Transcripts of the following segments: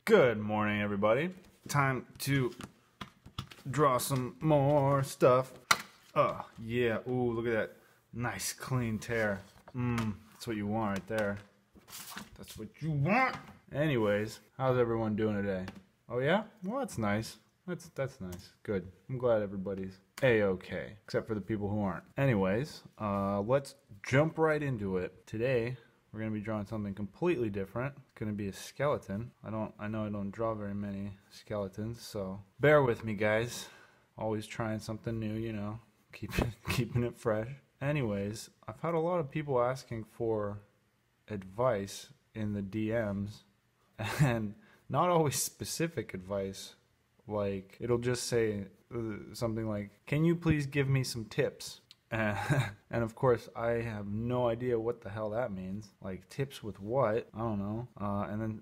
Good morning, everybody. Time to draw some more stuff. Oh, yeah. Ooh, look at that. Nice, clean tear. That's what you want right there. That's what you want. Anyways, how's everyone doing today? Oh, yeah? Well, that's nice. That's nice. Good. I'm glad everybody's A-okay, except for the people who aren't. Anyways, let's jump right into it. Today, we're going to be drawing something completely different. It's going to be a skeleton. I know I don't draw very many skeletons, so bear with me, guys. Always trying something new, you know, keeping it fresh. Anyways, I've had a lot of people asking for advice in the DMs, and not always specific advice. Like, it'll just say something like, "Can you please give me some tips?" And of course, I have no idea what the hell that means. Like, tips with what? I don't know. And then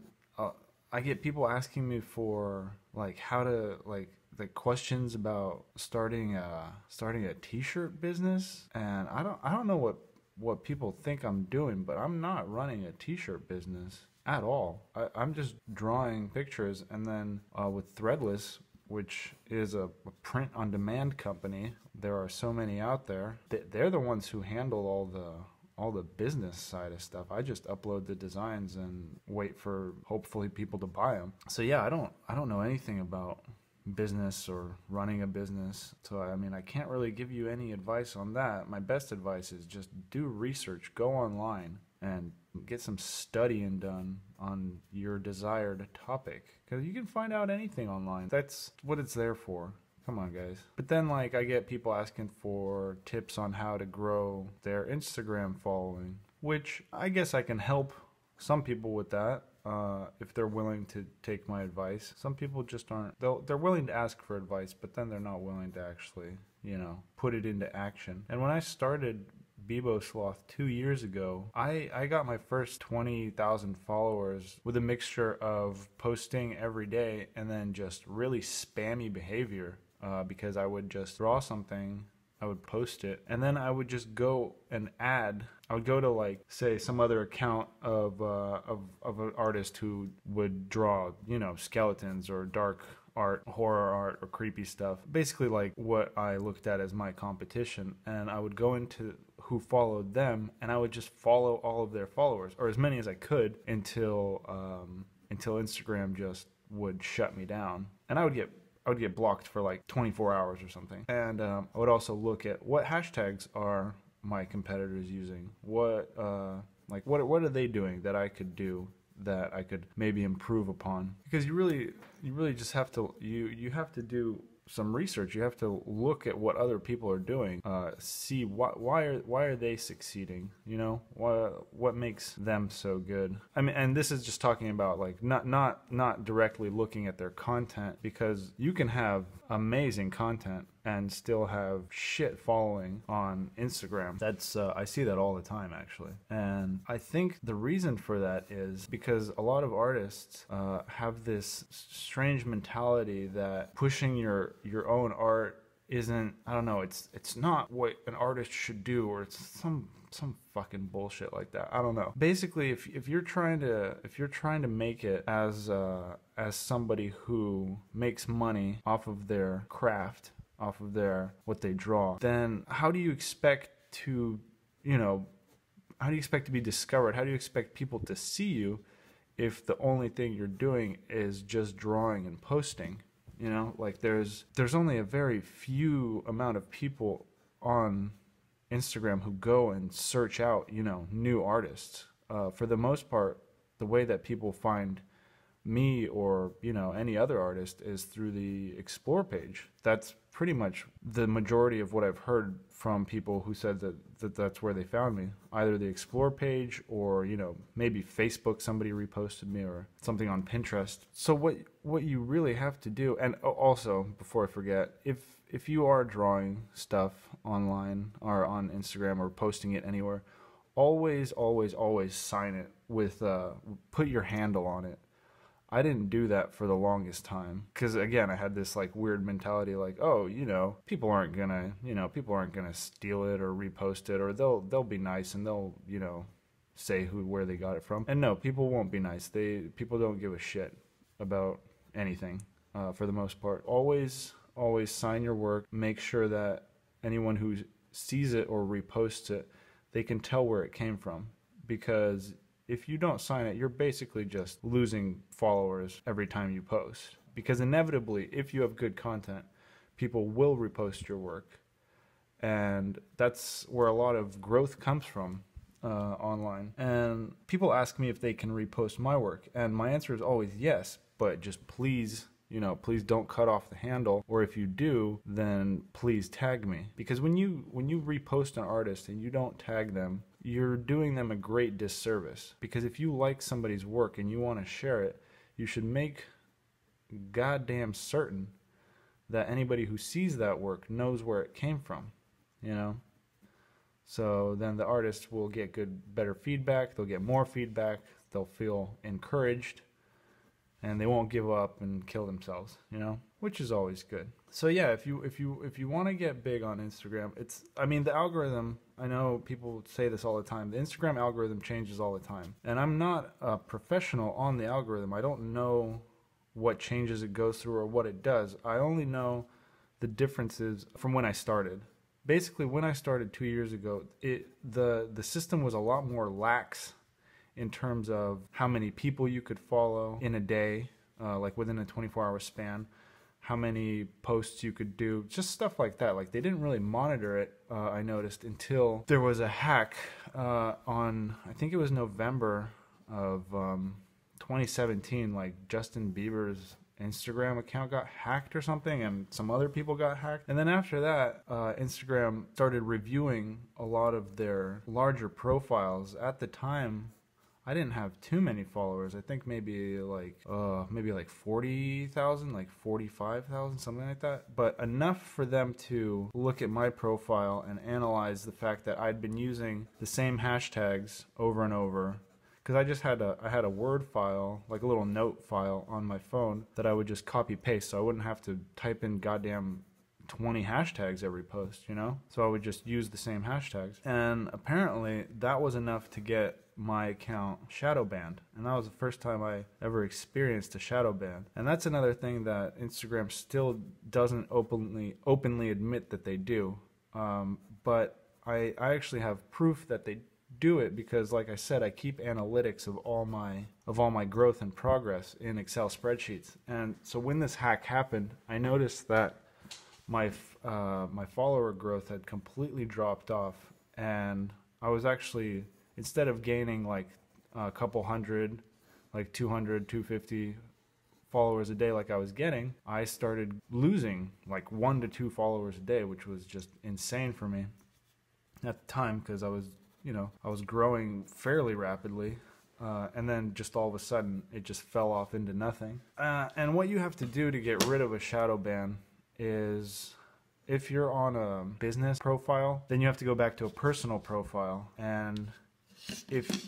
I get people asking me for like how to like questions about starting a t-shirt business, and I don't know what people think I'm doing, but I'm not running a t-shirt business at all. I'm just drawing pictures, and then with Threadless, which is a print-on-demand company. There are so many out there. They're the ones who handle all the business side of stuff. I just upload the designs and wait for hopefully people to buy them. So yeah, I don't know anything about business or running a business. So I mean, I can't really give you any advice on that. My best advice is just do research, go online, and get some studying done on your desired topic, because you can find out anything online. That's what it's there for. Come on, guys. But then, like, I get people asking for tips on how to grow their Instagram following, which I guess I can help some people with that if they're willing to take my advice. Some people just aren't. They're willing to ask for advice, but then they're not willing to actually, you know, put it into action. And when I started Beebosloth 2 years ago, I got my first 20,000 followers with a mixture of posting every day and then just really spammy behavior, because I would just draw something, I would post it, and then I would just go and add. I would go to, like, say some other account of an artist who would draw, you know, skeletons or dark art, horror art, or creepy stuff. Basically, like what I looked at as my competition, and I would go into who followed them, and I would just follow all of their followers, or as many as I could, until Instagram just would shut me down, and I would get blocked for like 24 hours or something. And I would also look at what hashtags are my competitors using. What are they doing that I could do, that I could maybe improve upon? Because you really just have to you have to do some research. You have to look at what other people are doing, see why are they succeeding, you know, what makes them so good. I mean, and this is just talking about like not directly looking at their content, because you can have amazing content and still have shit following on Instagram. That's I see that all the time, actually. And I think the reason for that is because a lot of artists have this strange mentality that pushing your own art isn't, I don't know, it's not what an artist should do, or it's some fucking bullshit like that. I don't know. Basically, if you're trying to make it as somebody who makes money off of their craft, off of what they draw, then how do you expect to, you know, how do you expect to be discovered? How do you expect people to see you if the only thing you're doing is just drawing and posting? You know, like there's only a very few amount of people on Instagram who go and search out, you know, new artists. For the most part, the way that people find me or, you know, any other artist is through the explore page. That's pretty much the majority of what I've heard from people who said that's where they found me. Either the explore page, or, you know, maybe Facebook, somebody reposted me, or something on Pinterest. So what you really have to do, and also, before I forget, if you are drawing stuff online or on Instagram or posting it anywhere, always sign it with put your handle on it. I didn't do that for the longest time, because again, I had this like weird mentality, like, oh, you know, people aren't gonna steal it or repost it, or they'll be nice and they'll, you know, say where they got it from. And no, people won't be nice. People don't give a shit. about anything for the most part. Always sign your work. Make sure that anyone who sees it or reposts it, they can tell where it came from. Because if you don't sign it, you're basically just losing followers every time you post. Because inevitably, if you have good content, people will repost your work. And that's where a lot of growth comes from online. And people ask me if they can repost my work. And my answer is always yes, but just please, please don't cut off the handle. Or if you do, then please tag me. Because when you repost an artist and you don't tag them, you're doing them a great disservice. Because if you like somebody's work and you want to share it, you should make goddamn certain that anybody who sees that work knows where it came from, So then the artist will get better feedback, they'll get more feedback, they'll feel encouraged, and they won't give up and kill themselves, which is always good. So yeah, if you want to get big on Instagram, the algorithm, I know people say this all the time, the Instagram algorithm changes all the time. And I'm not a professional on the algorithm. I don't know what changes it goes through or what it does. I only know the differences from when I started. Basically, when I started 2 years ago, the system was a lot more lax in terms of how many people you could follow in a day, like within a 24-hour span, how many posts you could do, just stuff like that. Like they didn't really monitor it, I noticed, until there was a hack on, I think it was November of 2017, like Justin Bieber's Instagram account got hacked or something, and some other people got hacked. And then after that, Instagram started reviewing a lot of their larger profiles. At the time, I didn't have too many followers. I think maybe like 40,000, like 45,000, something like that. But enough for them to look at my profile and analyze the fact that I'd been using the same hashtags over and over. Because I had a Word file, like a little note file on my phone that I would just copy paste, so I wouldn't have to type in goddamn 20 hashtags every post, So I would just use the same hashtags. And apparently that was enough to get my account shadow banned. And that was the first time I ever experienced a shadow ban. And that's another thing that Instagram still doesn't openly admit that they do. But I actually have proof that they do it, because like I said, I keep analytics of all my growth and progress in Excel spreadsheets. And so when this hack happened, I noticed that my follower growth had completely dropped off, and I was actually, instead of gaining like a couple hundred, like 200, 250 followers a day like I was getting, I started losing like 1 to 2 followers a day, which was just insane for me at the time, because I was growing fairly rapidly, and then just all of a sudden it just fell off into nothing. And what you have to do to get rid of a shadow ban is, if you're on a business profile, then you have to go back to a personal profile. And if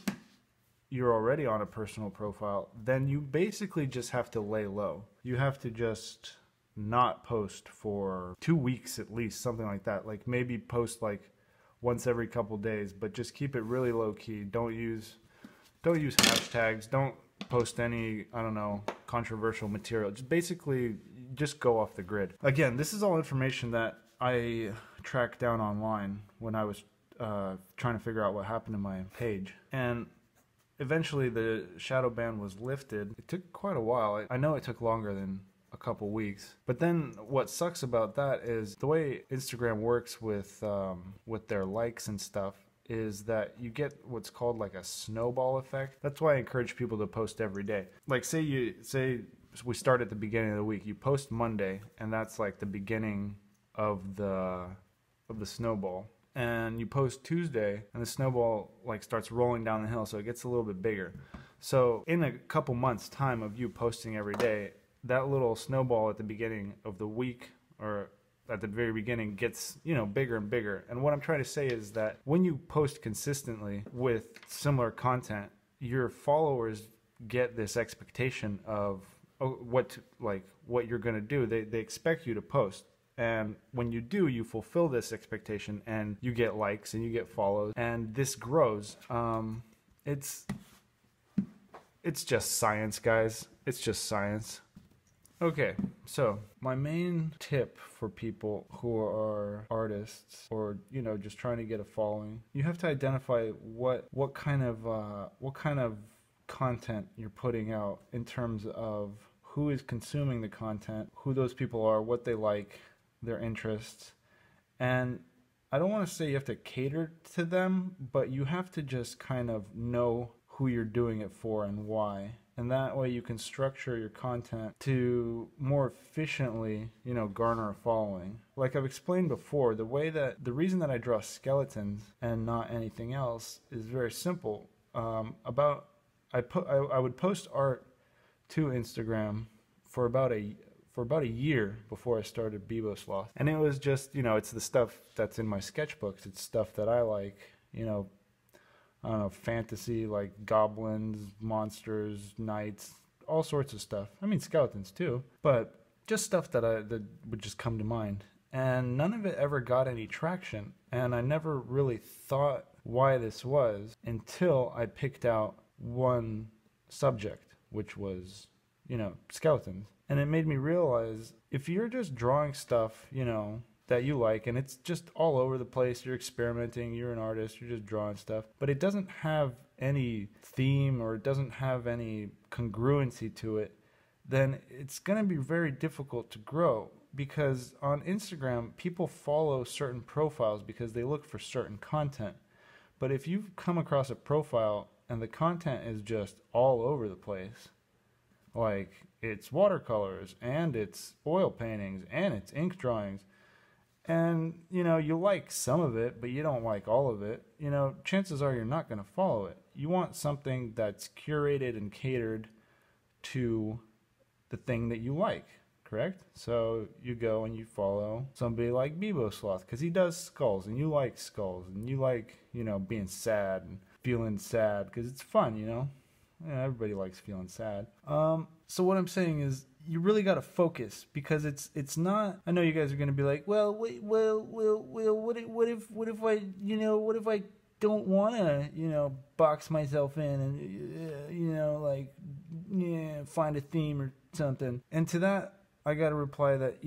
you're already on a personal profile, then you basically just have to lay low. You have to just not post for 2 weeks at least, something like that. Like maybe post like once every couple days, but just keep it really low key. Don't use hashtags. Don't post any, controversial material. Just basically just go off the grid. Again, this is all information that I tracked down online when I was trying to figure out what happened to my page. And eventually the shadow ban was lifted. It took quite a while. I know it took longer than a couple weeks. But then what sucks about that is the way Instagram works with their likes and stuff is that you get what's called like a snowball effect. That's why I encourage people to post every day. Like say we start at the beginning of the week. You post Monday, and that's like the beginning of the snowball. And you post Tuesday, and the snowball like starts rolling down the hill, so it gets a little bit bigger. So in a couple months' time of you posting every day, that little snowball at the beginning of the week, or at the very beginning, gets bigger and bigger. And what I'm trying to say is that when you post consistently with similar content, your followers get this expectation of what you're going to do. They expect you to post. And when you do, you fulfill this expectation, and you get likes and you get follows, and this grows. It's just science, guys. It's just science. Okay, so my main tip for people who are artists or just trying to get a following, you have to identify what kind of content you're putting out in terms of who is consuming the content, who those people are, what they like, their interests. And I don't want to say you have to cater to them, but you have to just kind of know who you're doing it for and why. And that way you can structure your content to more efficiently, garner a following. Like I've explained before, the reason that I draw skeletons and not anything else is very simple. I would post art to Instagram for about a year before I started Beebosloth. And it was just, it's the stuff that's in my sketchbooks. It's stuff that I like, I don't know, fantasy, like goblins, monsters, knights, all sorts of stuff. I mean, skeletons too, but just stuff that would just come to mind. And none of it ever got any traction. And I never really thought why this was until I picked out one subject, which was, skeletons. And it made me realize if you're just drawing stuff, that you like, and it's just all over the place, you're experimenting, you're an artist, you're just drawing stuff, but it doesn't have any theme or it doesn't have any congruency to it, then it's going to be very difficult to grow. Because on Instagram, people follow certain profiles because they look for certain content. But if you've come across a profile and the content is just all over the place, like it's watercolors and it's oil paintings and it's ink drawings, and you like some of it but you don't like all of it, chances are you're not going to follow it. You want something that's curated and catered to the thing that you like, correct? So you go and you follow somebody like Beebosloth because he does skulls and you like skulls and you like being sad and feeling sad because it's fun. Everybody likes feeling sad. So what I'm saying is, you really got to focus, because it's not. I know you guys are going to be like, well, wait, what if I don't want to box myself in and find a theme or something. And to that, I got to reply that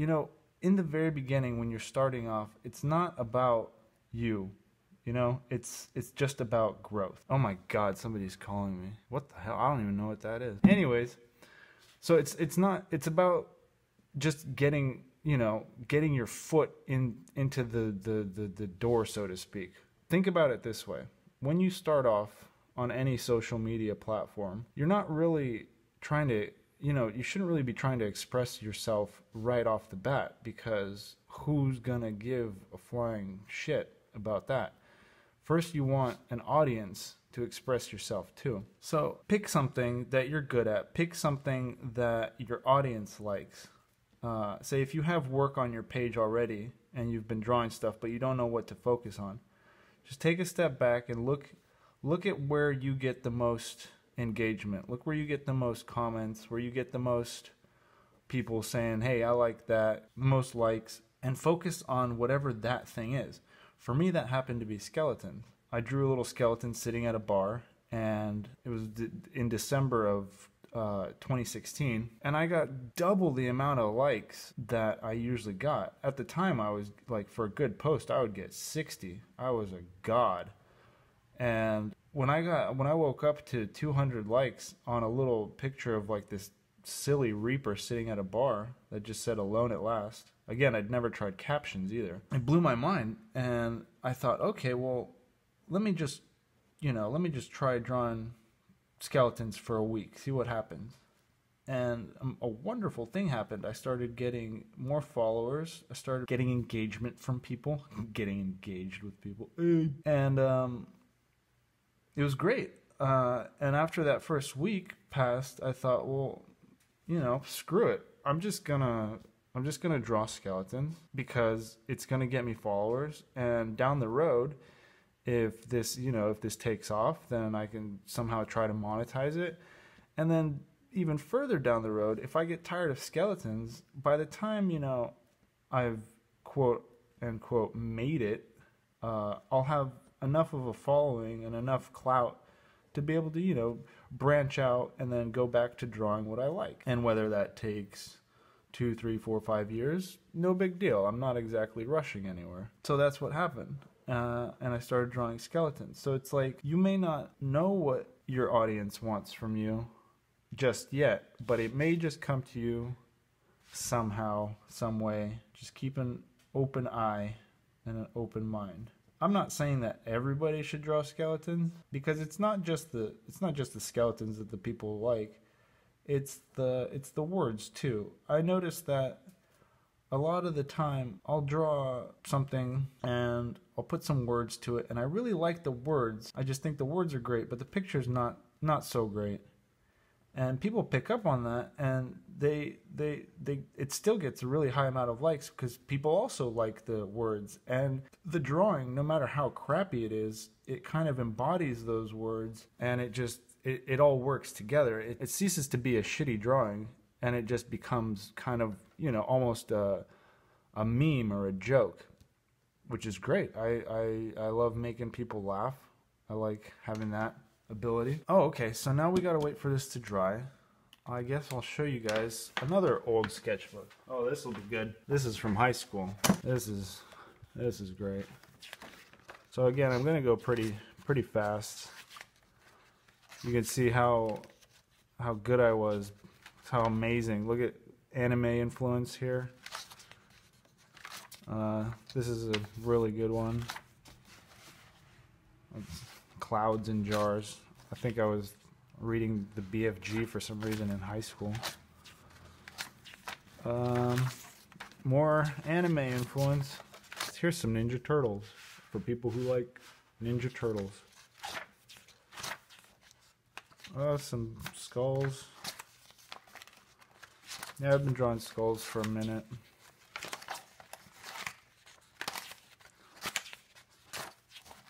in the very beginning when you're starting off, it's not about you. It's just about growth. Oh my God, somebody's calling me. What the hell? I don't even know what that is. Anyways, so it's about just getting your foot into the door, so to speak. Think about it this way. When you start off on any social media platform, you're not really trying to, you shouldn't really be trying to express yourself right off the bat, because who's gonna give a flying shit about that? First, you want an audience to express yourself to. So pick something that you're good at. Pick something that your audience likes. Say if you have work on your page already and you've been drawing stuff but you don't know what to focus on, just take a step back and look at where you get the most engagement. Look where you get the most comments, where you get the most people saying, hey, I like that, most likes, and focus on whatever that thing is. For me, that happened to be skeletons. I drew a little skeleton sitting at a bar, and it was in December of 2016, and I got double the amount of likes that I usually got. At the time, I was like, for a good post, I would get 60. I was a god. And when I woke up to 200 likes on a little picture of like this silly reaper sitting at a bar that just said "alone at last." Again, I'd never tried captions either. It blew my mind, and I thought, okay, well, let me just try drawing skeletons for a week, see what happens. And a wonderful thing happened. I started getting more followers. I started getting engagement from people, getting engaged with people, and it was great. And after that first week passed, I thought, well, screw it. I'm just gonna draw skeletons because it's gonna get me followers, and down the road, if this takes off, then I can somehow try to monetize it. And then even further down the road, if I get tired of skeletons, by the time I've quote unquote made it, I'll have enough of a following and enough clout to be able to, you know, branch out and then go back to drawing what I like. And whether that takes 2, 3, 4, 5 years, no big deal. I'm not exactly rushing anywhere. So that's what happened. And I started drawing skeletons. So it's like, you may not know what your audience wants from you just yet, but it may just come to you somehow, some way. Just keep an open eye and an open mind. I'm not saying that everybody should draw skeletons, because it's not just the skeletons that the people like. It's the words too. I noticed that a lot of the time I'll draw something and I'll put some words to it, and I really like the words. I just think the words are great, but the picture's not so great. And people pick up on that, and it still gets a really high amount of likes because people also like the words. And the drawing, no matter how crappy it is, it kind of embodies those words, and it all works together. It ceases to be a shitty drawing, and it just becomes kind of, you know, almost a meme or a joke, which is great. I love making people laugh. I like having that ability. Oh, okay, so now we gotta wait for this to dry. I guess I'll show you guys another old sketchbook. Oh, this will be good. This is from high school. This is great. So again, I'm gonna go pretty fast. You can see how good I was, how amazing. Look at anime influence here. This is a really good one. It's clouds and jars. I think I was reading the BFG for some reason in high school. More anime influence. Here's some Ninja Turtles for people who like Ninja Turtles. Some skulls. Yeah, I've been drawing skulls for a minute.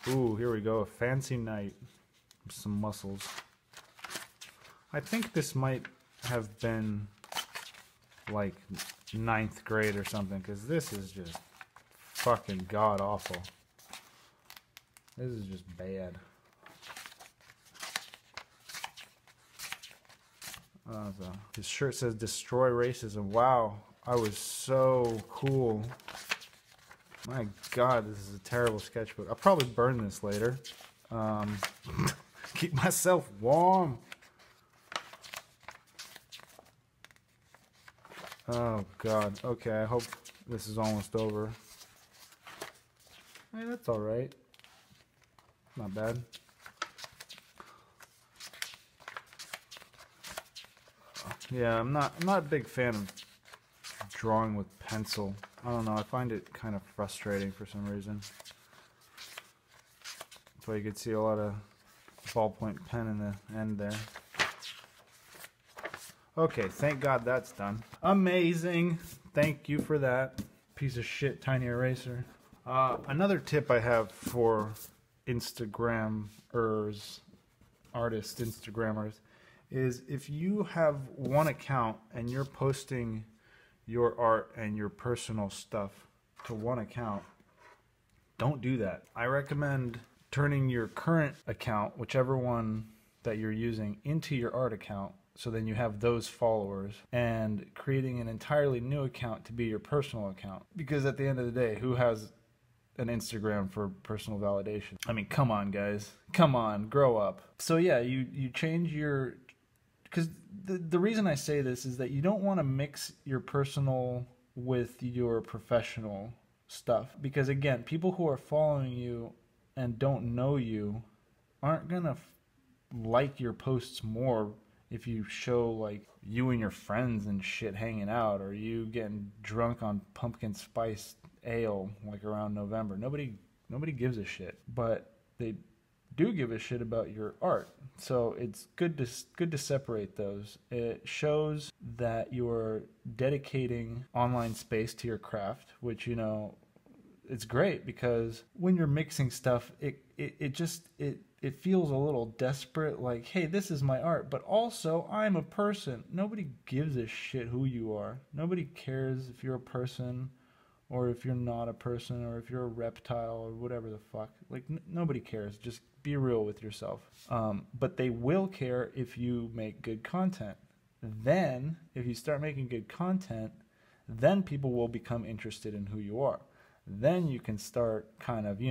Ooh, here we go, a fancy knight. Some muscles. I think this might have been like 9th grade or something, because this is just fucking god awful. This is just bad. So his shirt says "Destroy Racism." Wow, I was so cool. My God, this is a terrible sketchbook. I'll probably burn this later. Keep myself warm. Oh God. Okay, I hope this is almost over. Hey, that's all right. Not bad. Yeah, I'm not a big fan of drawing with pencil. I don't know, I find it kind of frustrating for some reason. That's why you can see a lot of ballpoint pen in the end there. Okay, thank God that's done. Amazing. Thank you for that. Piece of shit tiny eraser. Another tip I have for Instagrammers, artists, Instagrammers, is if you have one account and you're posting your art and your personal stuff to one account, don't do that. I recommend turning your current account, whichever one that you're using, into your art account, so then you have those followers, and creating an entirely new account to be your personal account. Because at the end of the day, who has an Instagram for personal validation? I mean, come on, guys. Come on, grow up. So yeah, you change your... Because the reason I say this is that you don't want to mix your personal with your professional stuff. Because again, people who are following you and don't know you aren't going to like your posts more if you show like you and your friends and shit hanging out, or you getting drunk on pumpkin spice ale like around November. Nobody gives a shit, but they do give a shit about your art. So it's good to separate those. It shows that you're dedicating online space to your craft, which, you know, it's great, because when you're mixing stuff, it feels a little desperate, like, hey, this is my art, but also I'm a person. Nobody gives a shit who you are. Nobody cares if you're a person or if you're not a person, or if you're a reptile, or whatever the fuck. Like, nobody cares. Just be real with yourself. But they will care if you make good content. Then, if you start making good content, then people will become interested in who you are. Then you can start kind of,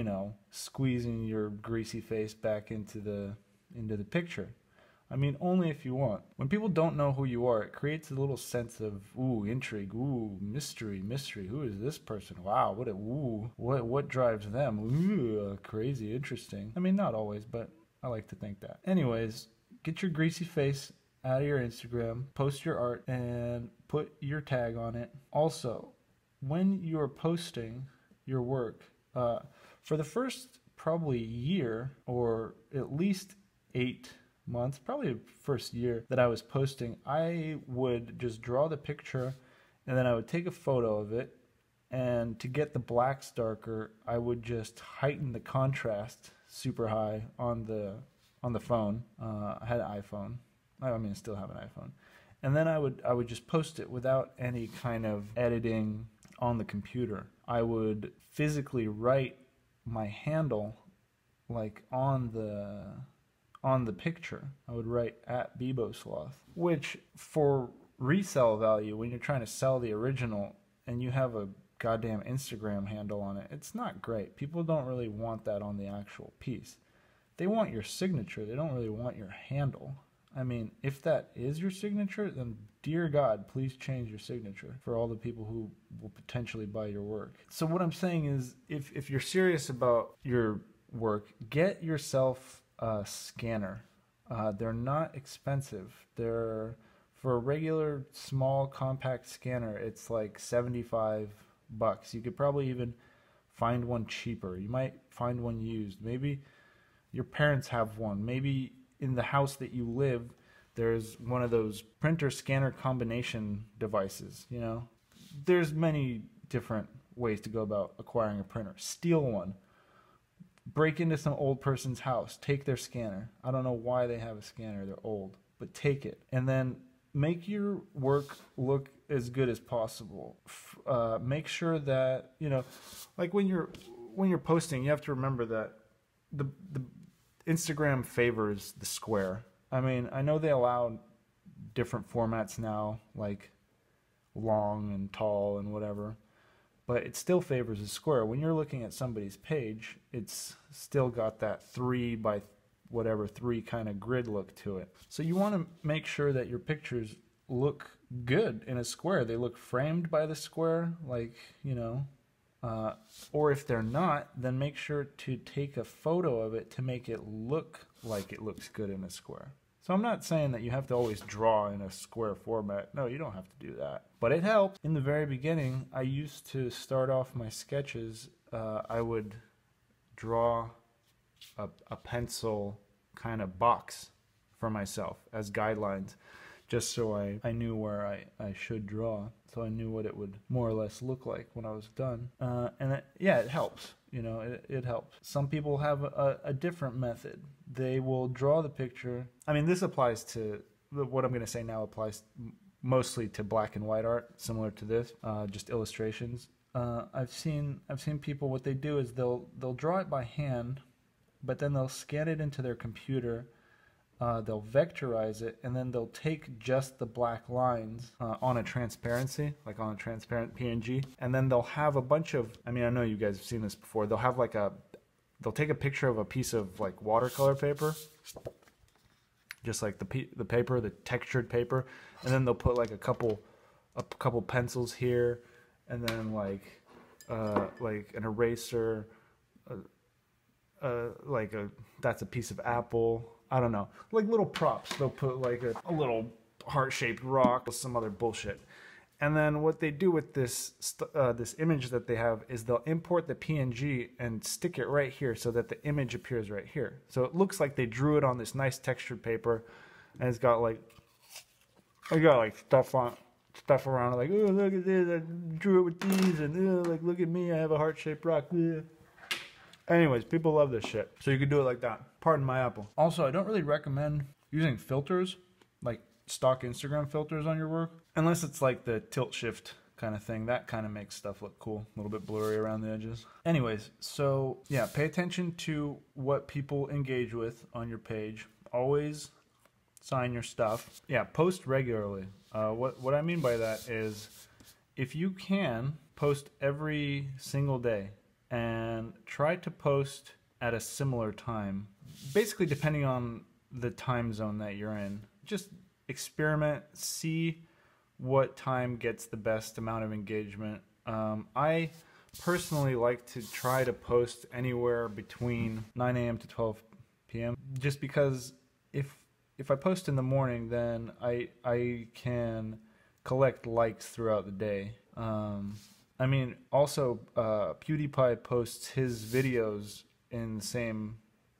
squeezing your greasy face back into the picture. I mean, only if you want. When people don't know who you are, it creates a little sense of, ooh, intrigue, ooh, mystery. Who is this person? Wow, what drives them? Ooh, crazy, interesting. I mean, not always, but I like to think that. Anyways, get your greasy face out of your Instagram, post your art, and put your tag on it. Also, when you're posting your work, for the first probably year, or at least 8 months, probably the first year that I was posting, I would just draw the picture and then I would take a photo of it, and to get the blacks darker, I would just heighten the contrast super high on the phone. I had an iPhone. I mean, I still have an iPhone. And then I would just post it without any kind of editing on the computer. I would physically write my handle like on the picture. I would write at Beebosloth, which for resale value, when you're trying to sell the original and you have a goddamn Instagram handle on it, it's not great. People don't really want that on the actual piece. They want your signature. They don't really want your handle. I mean, if that is your signature, then dear God, please change your signature for all the people who will potentially buy your work. So what I'm saying is, if you're serious about your work, get yourself a scanner. They're not expensive. They're, for a regular small compact scanner, it's like $75. You could probably even find one cheaper. You might find one used. Maybe your parents have one. Maybe in the house that you live, there's one of those printer scanner combination devices. There's many different ways to go about acquiring a printer. Steal one. Break into some old person's house. Take their scanner. I don't know why they have a scanner. They're old. But take it. And then make your work look as good as possible. Make sure that, like when you're posting, you have to remember that the Instagram favors the square. I mean, I know they allow different formats now, like long and tall and whatever, but it still favors the square. When you're looking at somebody's page, it's still got that 3 by whatever 3 kind of grid look to it. So you want to make sure that your pictures look good in a square. They look framed by the square, like, or if they're not, then make sure to take a photo of it to make it look like it looks good in a square. So I'm not saying that you have to always draw in a square format. No, you don't have to do that. But it helps. In the very beginning, I used to start off my sketches. I would draw a pencil kind of box for myself as guidelines, just so I knew where I should draw. So I knew what it would more or less look like when I was done. And it helps. It helps. Some people have a different method. They will draw the picture. I mean, this applies to, what I'm going to say now applies mostly to black and white art, similar to this, just illustrations. I've seen people, what they do is they'll draw it by hand, but then they'll scan it into their computer. They'll vectorize it, and then they'll take just the black lines on a transparency, like on a transparent PNG, and then they'll have a bunch of, I mean, I know you guys have seen this before, they'll have they'll take a picture of a piece of like watercolor paper, just like the paper, the textured paper, and then they'll put like a couple pencils here, and then like an eraser, that's a piece of apple. I don't know, like little props. They'll put like a little heart-shaped rock with some other bullshit. And then what they do with this image that they have is they'll import the PNG and stick it right here so that the image appears right here. So it looks like they drew it on this nice textured paper, and it's got like, stuff around it, like, oh, look at this, I drew it with these, and like, look at me, I have a heart-shaped rock. Anyways, people love this shit. So you can do it like that. Pardon my apple. Also, I don't really recommend using filters, like stock Instagram filters on your work, unless it's like the tilt shift kind of thing. That kind of makes stuff look cool, a little bit blurry around the edges. Anyways, so yeah, pay attention to what people engage with on your page. Always sign your stuff. Yeah, post regularly. What I mean by that is, if you can, post every single day and try to post at a similar time, basically depending on the time zone that you're in. Just experiment, see what time gets the best amount of engagement. I personally like to try to post anywhere between 9 a.m. to 12 p.m. just because if I post in the morning, then I can collect likes throughout the day. I mean, also, PewDiePie posts his videos in the same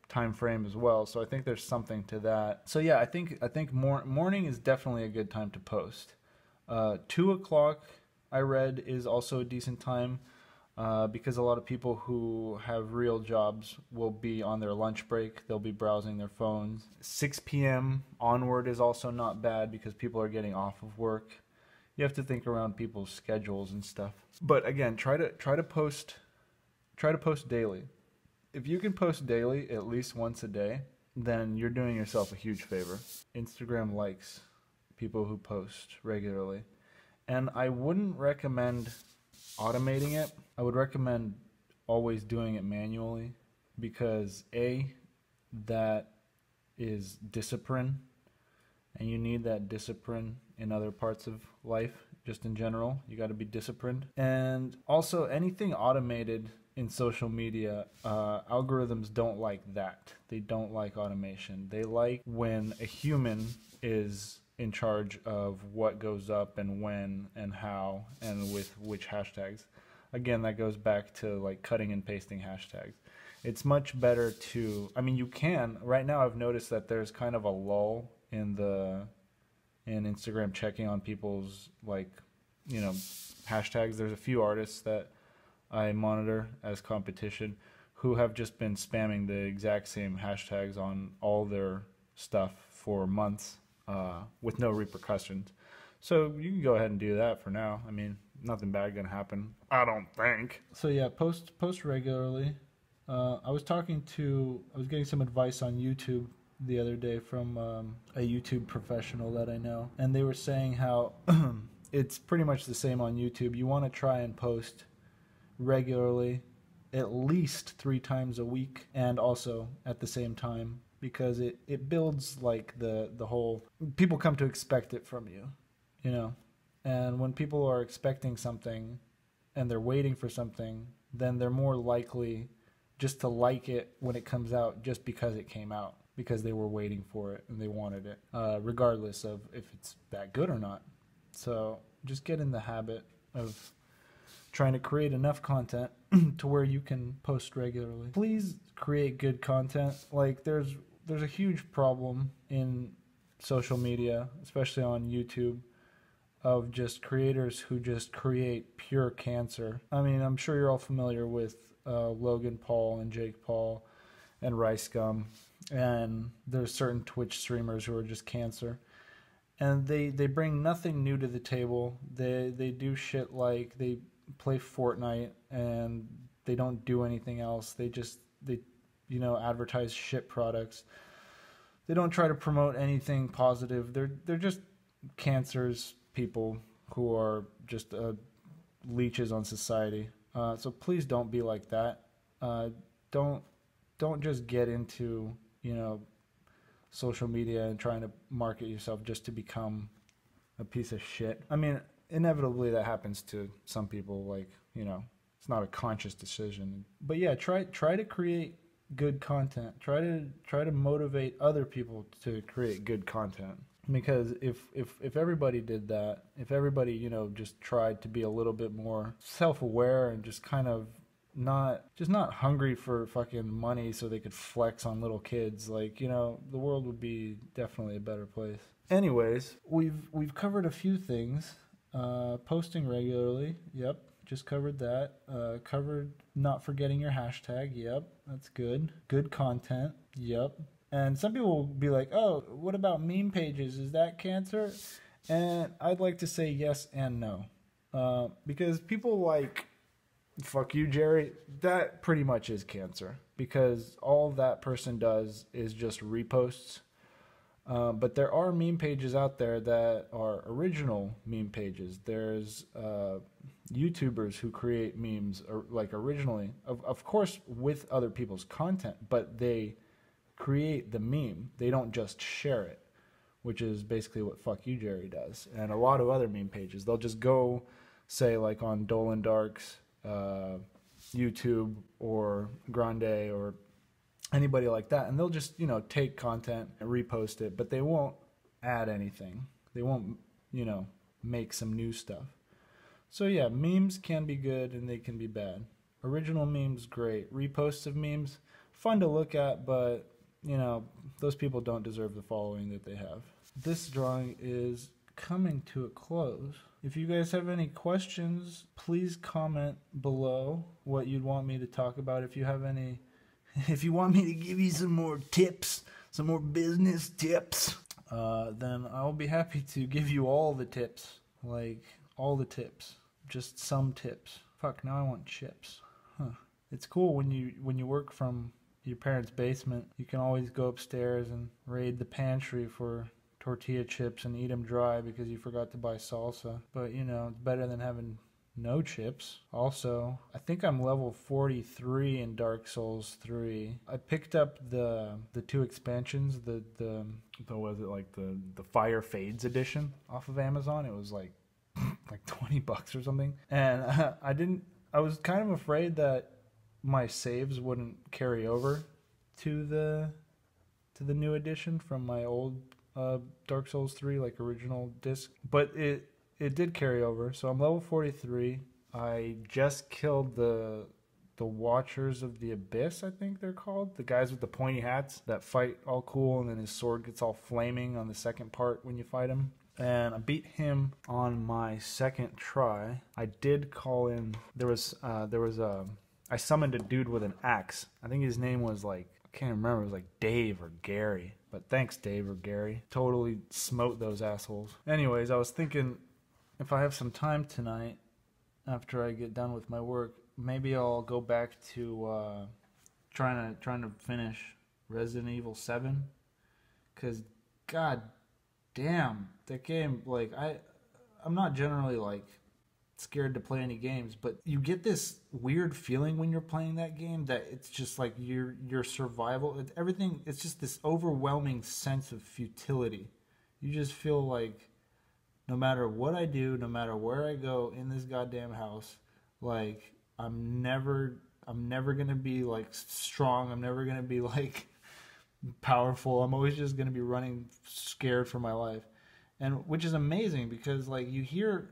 time frame as well, so I think there's something to that. So yeah, I think morning is definitely a good time to post. 2 o'clock, I read, is also a decent time, because a lot of people who have real jobs will be on their lunch break. They'll be browsing their phones. 6 p.m. onward is also not bad because people are getting off of work. You have to think around people's schedules and stuff. But again, try to post daily. If you can post daily at least once a day, then you're doing yourself a huge favor. Instagram likes people who post regularly. And I wouldn't recommend automating it. I would recommend always doing it manually because A, that is discipline, and you need that discipline in other parts of life, just in general. You got to be disciplined. And also, anything automated in social media, algorithms don't like that. They don't like automation. They like when a human is in charge of what goes up and when and how and with which hashtags. Again, that goes back to like cutting and pasting hashtags. It's much better to, I mean, you can, right now I've noticed that there's kind of a lull in Instagram checking on people's, like, you know, hashtags. There's a few artists that I monitor as competition who have just been spamming the exact same hashtags on all their stuff for months with no repercussions. So you can go ahead and do that for now. I mean, nothing bad gonna happen, I don't think. So yeah, post regularly. I was getting some advice on YouTube the other day from a YouTube professional that I know, and they were saying how it's pretty much the same on YouTube. You want to try and post regularly, at least 3 times a week, and also at the same time, because it builds like the whole, people come to expect it from you, you know. And when people are expecting something and they're waiting for something, then they're more likely just to like it when it comes out just because it came out, because they were waiting for it and they wanted it, regardless of if it's that good or not. So just get in the habit of trying to create enough content to where you can post regularly. Please create good content. Like there's a huge problem in social media, especially on YouTube, of just creators who just create pure cancer. I mean, I'm sure you're all familiar with Logan Paul and Jake Paul and Rice Gum, and there's certain Twitch streamers who are just cancer. And they bring nothing new to the table. They do shit like they play Fortnite and they don't do anything else. They advertise shit products. They don't try to promote anything positive. They're just cancers, people who are just leeches on society. So please don't be like that. Don't just get into, social media and trying to market yourself just to become a piece of shit. I mean, inevitably that happens to some people. Like, it's not a conscious decision. But yeah, try to create good content. Try to motivate other people to create good content. Because if everybody did that, if everybody, just tried to be a little bit more self-aware and just kind of not hungry for fucking money so they could flex on little kids, like, the world would be definitely a better place. Anyways, we've covered a few things. Posting regularly, yep, just covered that. Covered not forgetting your hashtag, yep, that's good. Good content, yep. And some people will be like, oh, what about meme pages? Is that cancer? And I'd like to say yes and no. Because people like "fuck you, Jerry," that pretty much is cancer, because all that person does is just reposts. But there are meme pages out there that are original meme pages. There's YouTubers who create memes like originally, of course with other people's content, but they create the meme. They don't just share it, which is basically what "fuck you, Jerry" does. And a lot of other meme pages, they'll just go, say, like on Dolan Dark's YouTube or Grande or anybody like that, and they'll just, you know, take content and repost it, but they won't add anything. They won't, you know, make some new stuff. So yeah, memes can be good and they can be bad. Original memes, great. Reposts of memes, fun to look at, but, you know, those people don't deserve the following that they have. This drawing is coming to a close. If you guys have any questions, please comment below what you'd want me to talk about. If you want me to give you some more tips, some more business tips, then I'll be happy to give you all the tips. Like, all the tips. Just some tips. Fuck, now I want chips. Huh. It's cool when you work from your parents' basement. You can always go upstairs and raid the pantry for tortilla chips and eat them dry because you forgot to buy salsa. But, you know, it's better than having no chips. Also, I think I'm level 43 in Dark Souls 3. I picked up the two expansions, the was it like the Fire Fades edition off of Amazon. It was like $20 or something. And I was kind of afraid that my saves wouldn't carry over to the new edition from my old Dark Souls 3 like original disc, but it did carry over, so I'm level 43. I just killed the Watchers of the Abyss, I think they're called. The guys with the pointy hats that fight all cool, and then his sword gets all flaming on the second part when you fight him. And I beat him on my second try. I did call in, I summoned a dude with an axe. I think his name was like, I can't remember, it was like Dave or Gary. But thanks, Dave or Gary. Totally smote those assholes. Anyways, I was thinking, if I have some time tonight, after I get done with my work, maybe I'll go back to trying to finish Resident Evil 7. Cause god damn, that game, like I'm not generally like scared to play any games, but you get this weird feeling when you're playing that game that it's just like your survival, everything, it's just this overwhelming sense of futility. You just feel like no matter what I do, no matter where I go in this goddamn house, like I'm never gonna be like strong. I'm never gonna be like powerful. I'm always just gonna be running scared for my life, and which is amazing because like you hear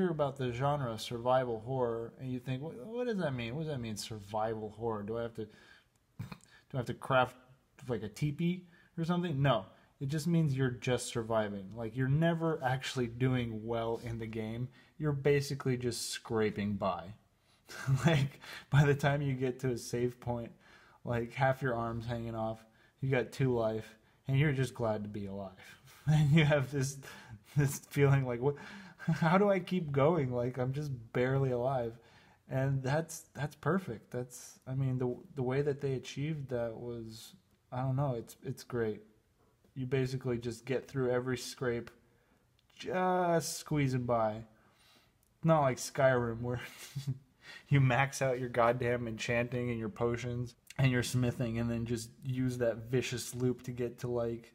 about the genre survival horror, and you think, what does that mean? What does that mean, survival horror? Do I have to craft like a teepee or something? No. It just means you're just surviving. Like, you're never actually doing well in the game. You're basically just scraping by. Like, by the time you get to a save point, like, half your arm's hanging off, you got 2 life, and you're just glad to be alive. And you have this feeling like, what? How do I keep going? Like, I'm just barely alive. And that's perfect. I mean, the way that they achieved that was, I don't know, it's great. You basically just get through every scrape, just squeezing by. Not like Skyrim where you max out your goddamn enchanting and your potions and your smithing and then just use that vicious loop to get to like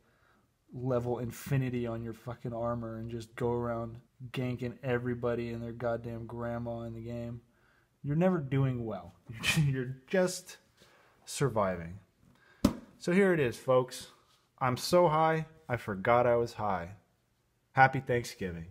level infinity on your fucking armor and just go around ganking everybody and their goddamn grandma in the game. You're never doing well. You're just surviving. So here it is, folks. I'm so high, I forgot I was high. Happy Thanksgiving.